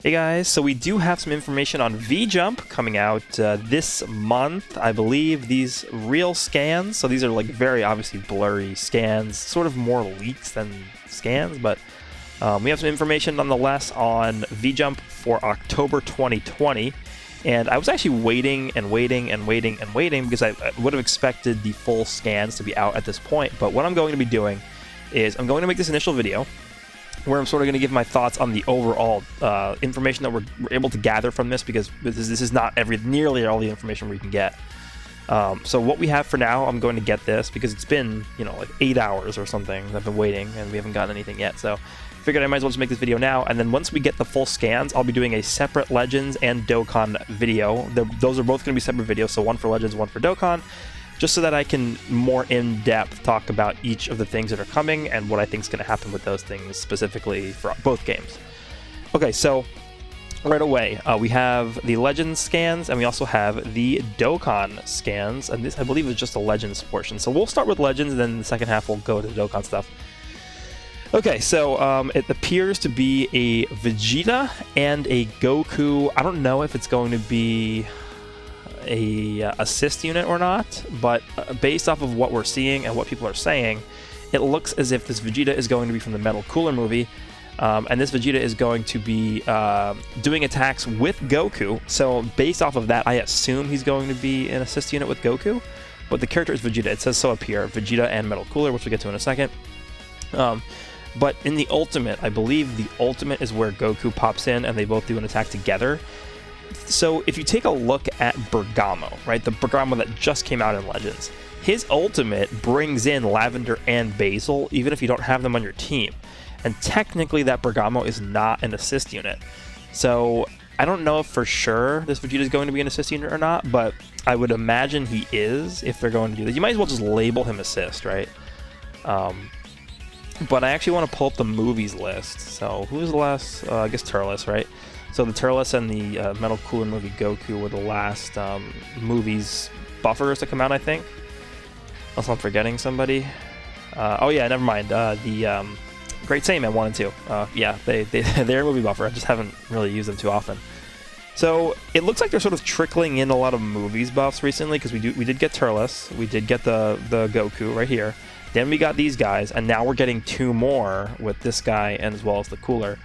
Hey guys, so we do have some information on V-Jump coming out this month. I believe these real scans, so these are like very obviously blurry scans, sort of more leaks than scans, but we have some information nonetheless on V-Jump for October 2020. And I was actually waiting because I would have expected the full scans to be out at this point. But what I'm going to be doing is I'm going to make this initial video where I'm sort of going to give my thoughts on the overall information that we're able to gather from this, because this is not nearly all the information we can get. So what we have for now, I'm going to get this because it's been, like 8 hours or something. I've been waiting and we haven't gotten anything yet. So I figured I might as well just make this video now. And then once we get the full scans, I'll be doing a separate Legends and Dokkan video. Those are both going to be separate videos. So one for Legends, one for Dokkan, just so that I can more in-depth talk about each of the things that are coming and what I think is going to happen with those things specifically for both games. Okay, so right away, we have the Legends scans, and we also have the Dokkan scans, and this, I believe, is just the Legends portion. So we'll start with Legends, and then in the second half we'll go to the Dokkan stuff. Okay, so it appears to be a Vegeta and a Goku. I don't know if it's going to be a assist unit or not, but based off of what we're seeing and what people are saying, it looks as if this Vegeta is going to be from the Metal Cooler movie, and this Vegeta is going to be doing attacks with Goku. So based off of that, I assume he's going to be an assist unit with Goku, but the character is Vegeta. It says so up here, Vegeta and Metal Cooler, which we'll get to in a second. But in the Ultimate, I believe the Ultimate is where Goku pops in and they both do an attack together. So if you take a look at Bergamo, right, the Bergamo that just came out in Legends, his Ultimate brings in Lavender and Basil, even if you don't have them on your team. And technically that Bergamo is not an assist unit. So I don't know if for sure this Vegeta is going to be an assist unit or not, but I would imagine he is if they're going to do this. You might as well just label him assist, right? But I actually want to pull up the movies list. So who was the last? I guess Turles, right? So the Turles and the Metal Cooler movie Goku were the last movies buffers to come out, I think. Unless I'm forgetting somebody. Oh yeah, never mind. The Great Saiyaman 1 and 2. Yeah, they're a movie buffer. I just haven't really used them too often. So it looks like they're sort of trickling in a lot of movies buffs recently, because we did get Turles, we did get the Goku right here. Then we got these guys, and now we're getting 2 more with this guy and as well as the Cooler.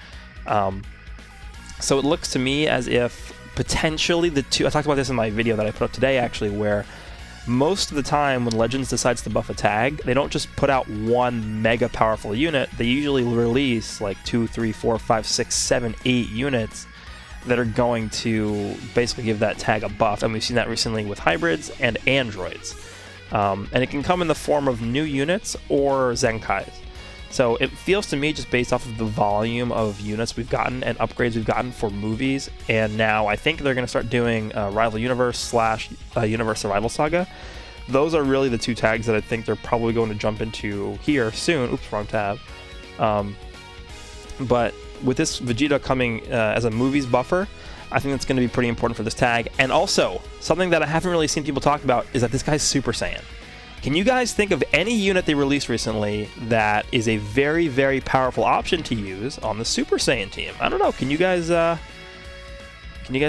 So it looks to me as if potentially the 2... I talked about this in my video that I put up today, actually, where most of the time when Legends decides to buff a tag, they don't just put out one mega powerful unit. They usually release like 2, 3, 4, 5, 6, 7, 8 units that are going to basically give that tag a buff. And we've seen that recently with hybrids and androids. And it can come in the form of new units or Zenkais. So it feels to me, just based off of the volume of units we've gotten and upgrades we've gotten for movies, and now I think they're going to start doing Rival Universe / Universe Survival Saga. Those are really the 2 tags that I think they're probably going to jump into here soon. Oops, wrong tab. But with this Vegeta coming as a movies buffer, I think that's going to be pretty important for this tag. And also, something that I haven't really seen people talk about is that this guy's Super Saiyan. Can you guys think of any unit they released recently that is a very, very powerful option to use on the Super Saiyan team? I don't know. Can you guys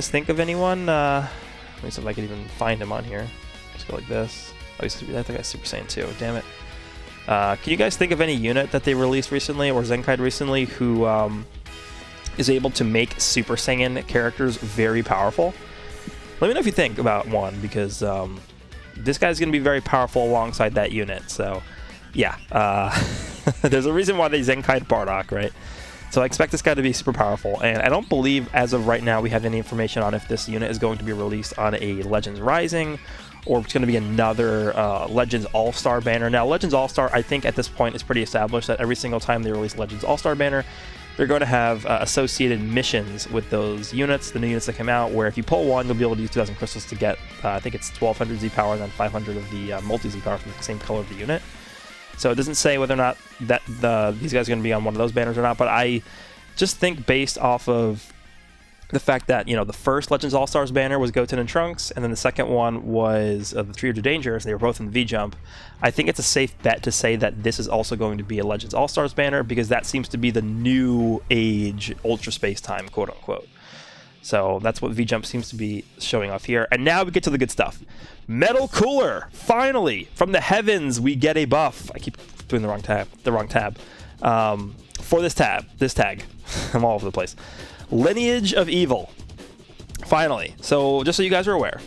think of anyone? Let me see if I can even find him on here. Just go like this. Oh, I think I Super Saiyan 2. Damn it. Can you guys think of any unit that they released recently or Zenkai'd recently who is able to make Super Saiyan characters very powerful? Let me know if you think about one, because this guy's going to be very powerful alongside that unit. So, yeah. There's a reason why they Zenkai'd Bardock, right? So I expect this guy to be super powerful. And I don't believe, as of right now, we have any information on if this unit is going to be released on a Legends Rising, or if it's going to be another Legends All-Star banner. Now, Legends All-Star, I think at this point is pretty established that every single time they release Legends All-Star banner, they're going to have associated missions with those units, the new units that come out, where if you pull one, you'll be able to use 2,000 crystals to get, I think it's 1,200 Z power and then 500 of the multi-Z power from the same color of the unit. So it doesn't say whether or not that these guys are going to be on one of those banners or not, but I just think based off of the fact that, you know, the first Legends All-Stars banner was Goten and Trunks, and then the second one was the Trio of Dangers. They were both in the V-Jump. I think it's a safe bet to say that this is also going to be a Legends All-Stars banner, because that seems to be the new age Ultra Space Time, quote-unquote. So that's what V-Jump seems to be showing off here. And now we get to the good stuff. Metal Cooler! Finally! From the heavens, we get a buff. I keep doing the wrong tab. For this tag. I'm all over the place. Lineage of Evil. Finally. So, just so you guys are aware,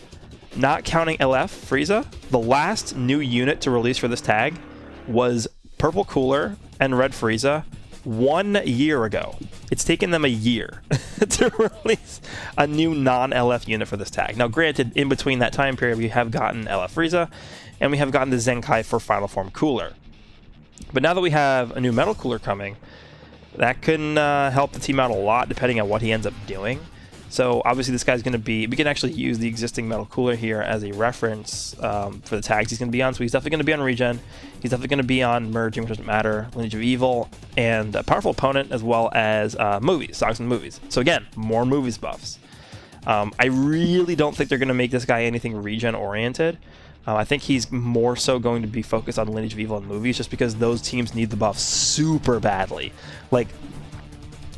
not counting LF Frieza, the last new unit to release for this tag was Purple Cooler and Red Frieza 1 year ago. It's taken them a year to release a new non-LF unit for this tag. Now, granted, in between that time period, we have gotten LF Frieza, and we have gotten the Zenkai for Final Form Cooler. But now that we have a new Metal Cooler coming, that can help the team out a lot, depending on what he ends up doing. So obviously this guy's going to be, we can actually use the existing Metal Cooler here as a reference for the tags he's going to be on. So he's definitely going to be on Regen. He's definitely going to be on Merging, which doesn't matter, Lineage of Evil, and a Powerful Opponent, as well as movies, songs and movies. So again, more movies buffs. I really don't think they're going to make this guy anything Regen oriented. I think he's more so going to be focused on Lineage of Evil and movies, just because those teams need the buff super badly. Like,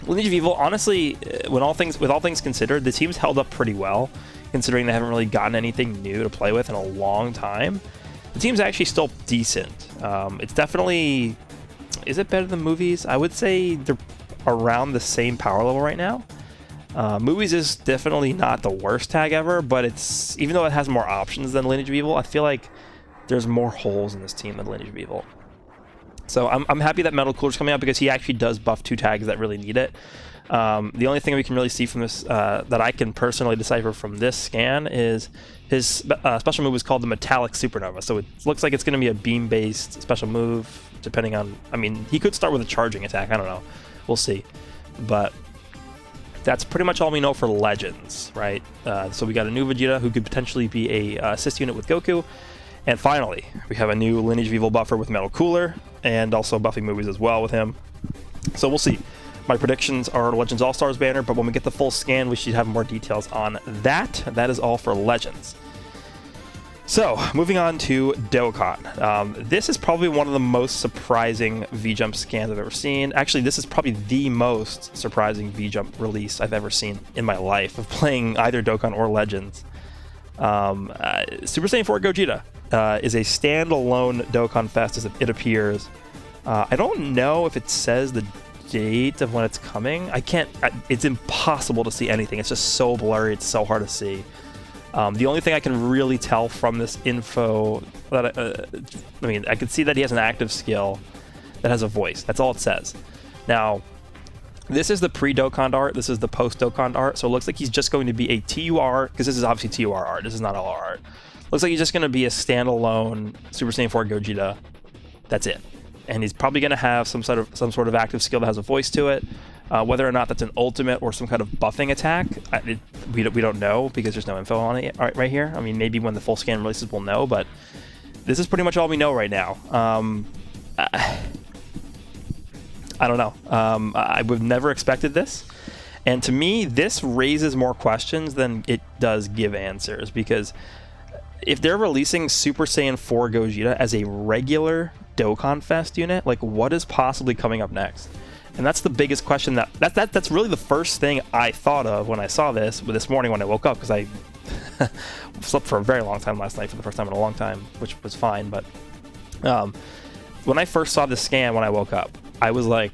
Lineage of Evil, honestly, with all things considered, the team's held up pretty well, considering they haven't really gotten anything new to play with in a long time. The team's actually still decent. It's definitely... Is it better than movies? I would say they're around the same power level right now. Movies is definitely not the worst tag ever, but it's, even though it has more options than Lineage of Evil, I feel like there's more holes in this team than Lineage of Evil. So I'm happy that Metal Cooler's coming out, because he actually does buff 2 tags that really need it. The only thing we can really see from this, that I can personally decipher from this scan, is his special move is called the Metallic Supernova. So it looks like it's going to be a beam-based special move, depending on, I mean, he could start with a charging attack, I don't know. We'll see. But that's pretty much all we know for Legends, right? So we got a new Vegeta who could potentially be a assist unit with Goku. And finally, we have a new Lineage of Evil buffer with Metal Cooler, and also buffing movies as well with him. So we'll see. My predictions are Legends All-Stars banner, but when we get the full scan, we should have more details on that. That is all for Legends. So, moving on to Dokkan. This is probably one of the most surprising V-Jump scans I've ever seen. Actually, this is probably the most surprising V-Jump release I've ever seen in my life of playing either Dokkan or Legends. Super Saiyan 4 Gogeta is a standalone Dokkan Fest, as it appears. I don't know if it says the date of when it's coming. It's impossible to see anything. It's just so blurry. It's so hard to see. The only thing I can really tell from this info, that I mean, I can see that he has an active skill that has a voice. That's all it says. Now, this is the pre-Dokkan art. This is the post-Dokkan art. So it looks like he's just going to be a TUR, because this is obviously TUR art. This is not LR art. Looks like he's just going to be a standalone Super Saiyan 4 Gogeta. That's it. And he's probably going to have some sort of active skill that has a voice to it. Whether or not that's an ultimate or some kind of buffing attack, we don't know, because there's no info on it right here. I mean, maybe when the full scan releases we'll know, but this is pretty much all we know right now. I don't know. I would have never expected this. And to me, this raises more questions than it does give answers, because if they're releasing Super Saiyan 4 Gogeta as a regular Dokkan Fest unit, like, what is possibly coming up next? And that's the biggest question that's really the first thing I thought of when I saw this morning when I woke up, because I slept for a very long time last night for the first time in a long time, which was fine. But when I first saw the scan when I woke up, I was like,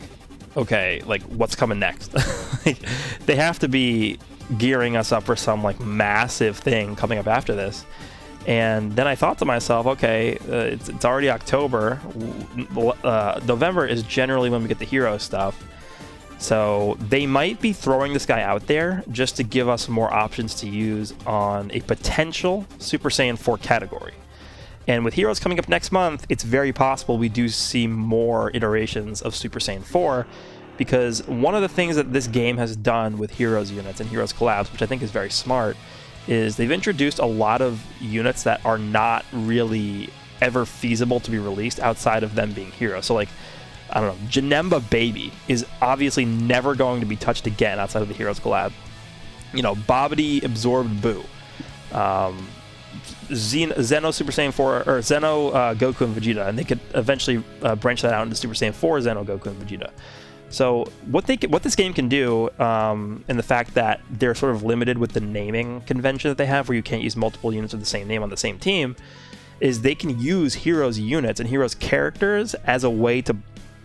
okay, like, what's coming next? Like, they have to be gearing us up for some, like, massive thing coming up after this. And then I thought to myself, okay, it's already October. November is generally when we get the hero stuff. So they might be throwing this guy out there just to give us more options to use on a potential Super Saiyan 4 category. And with Heroes coming up next month, it's very possible we do see more iterations of Super Saiyan 4, because one of the things that this game has done with Heroes units and Heroes collabs, which I think is very smart, is they've introduced a lot of units that are not really ever feasible to be released outside of them being heroes. So, like, I don't know, Janemba Baby is obviously never going to be touched again outside of the Heroes collab. you know, Babidi absorbed Boo. Zeno Super Saiyan 4, or Zeno Goku and Vegeta, and they could eventually branch that out into Super Saiyan 4 Zeno Goku and Vegeta. So what this game can do, and the fact that they're sort of limited with the naming convention that they have, where you can't use multiple units of the same name on the same team, is they can use Heroes units and Heroes characters as a way to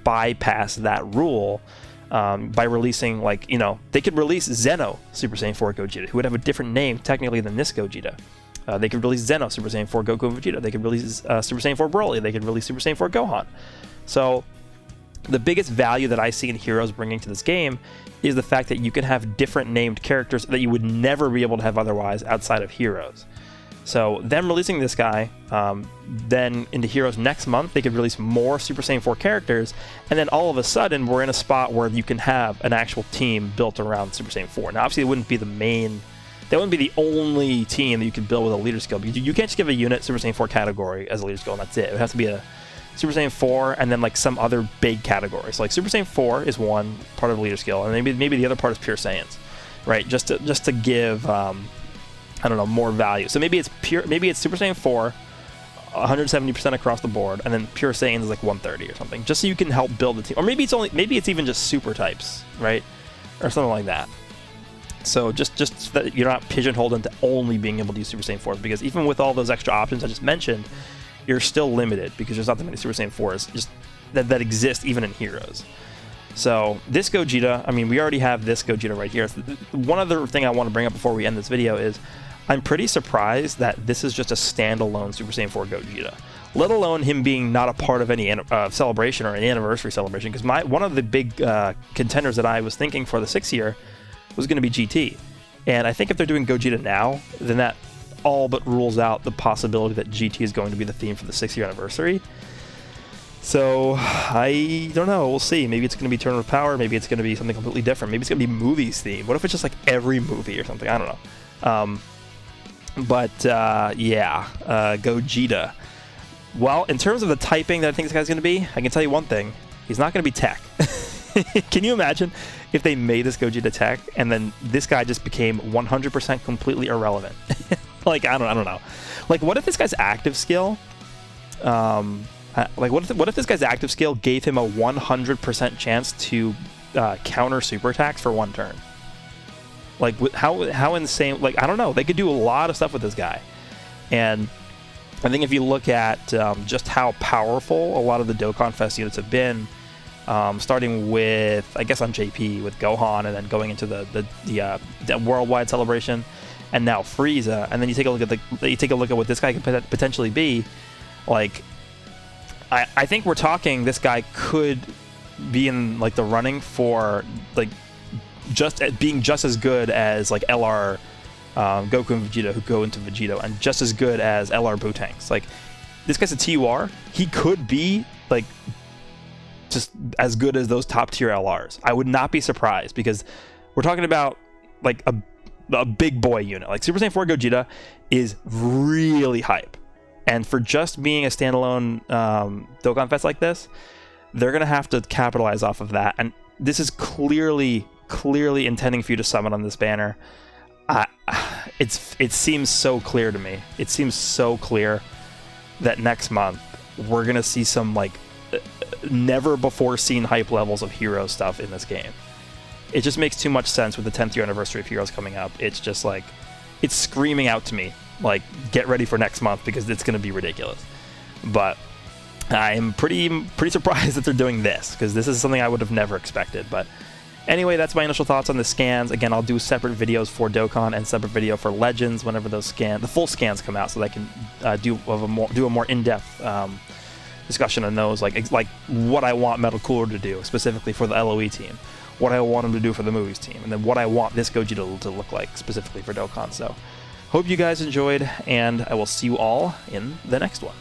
bypass that rule by releasing, like, you know, they could release Zeno Super Saiyan 4 Gogeta, who would have a different name technically than this Gogeta. They could release Zeno Super Saiyan 4 Goku and Vegeta. They could release Super Saiyan 4 Broly. They could release Super Saiyan 4 Gohan. So the biggest value that I see in Heroes bringing to this game is the fact that you can have different named characters that you would never be able to have otherwise outside of Heroes. So them releasing this guy, then into Heroes next month, they could release more Super Saiyan 4 characters, and then all of a sudden we're in a spot where you can have an actual team built around Super Saiyan 4. Now obviously it wouldn't be the main, that wouldn't be the only team that you could build with a leader skill. You can't just give a unit Super Saiyan 4 category as a leader skill and that's it. It would have to be a Super Saiyan 4 and then like some other big category. So like Super Saiyan 4 is one part of the leader skill, and maybe the other part is pure Saiyans, right? Just to give I don't know, more value. So maybe it's Super Saiyan 4, 170% across the board, and then pure Saiyans is like 130 or something, just so you can help build the team. Or maybe it's even just super types, right? Or something like that. So just so that you're not pigeonholed into only being able to use Super Saiyan 4s, because even with all those extra options I just mentioned, you're still limited because there's not that many Super Saiyan 4s just that exist even in Heroes. So this Gogeta, I mean, we already have this Gogeta right here. One other thing I want to bring up before we end this video is I'm pretty surprised that this is just a standalone Super Saiyan 4 Gogeta, let alone him being not a part of any celebration or an anniversary celebration, because one of the big contenders that I was thinking for the 6th year was going to be GT. And I think if they're doing Gogeta now, then that all but rules out the possibility that GT is going to be the theme for the 6th year anniversary. So I don't know, we'll see. Maybe it's going to be Turn of Power, maybe it's going to be something completely different, maybe it's going to be movies theme. What if it's just like every movie or something? I don't know. Gogeta. Well, in terms of the typing that I think this guy's going to be, I can tell you one thing. He's not going to be tech. Can you imagine if they made this Gogeta tech and then this guy just became 100% completely irrelevant? Like, I don't know. Like, what if this guy's active skill, what if this guy's active skill gave him a 100% chance to counter super attacks for one turn? Like, how insane, like, I don't know. They could do a lot of stuff with this guy. And I think if you look at just how powerful a lot of the Dokkan Fest units have been, starting with, I guess on JP with Gohan, and then going into the worldwide celebration, and now Frieza, and then you take a look at what this guy could potentially be. Like, I think we're talking this guy could be in like the running for like being just as good as like LR Goku and Vegeta, who go into Vegito, and just as good as LR Bootangs. Like, this guy's a TUR. He could be like just as good as those top tier LRs. I would not be surprised, because we're talking about like a big boy unit. Like, Super Saiyan 4 Gogeta is really hype. And for just being a standalone Dokkan Fest like this, they're going to have to capitalize off of that. And this is clearly intending for you to summon on this banner. It seems so clear to me. It seems so clear that next month we're going to see some like never before seen hype levels of hero stuff in this game. It just makes too much sense with the 10th year anniversary of Heroes coming up. It's just like, it's screaming out to me, like, get ready for next month, because it's going to be ridiculous. But I'm pretty surprised that they're doing this, because this is something I would have never expected. But anyway, that's my initial thoughts on the scans. Again, I'll do separate videos for Dokkan and separate video for Legends whenever those the full scans come out, so that I can do a more in-depth discussion on those, like what I want Metal Cooler to do specifically for the LOE team, what I want him to do for the movies team, and then what I want this Gogeta to look like specifically for Dokkan. So hope you guys enjoyed, and I will see you all in the next one.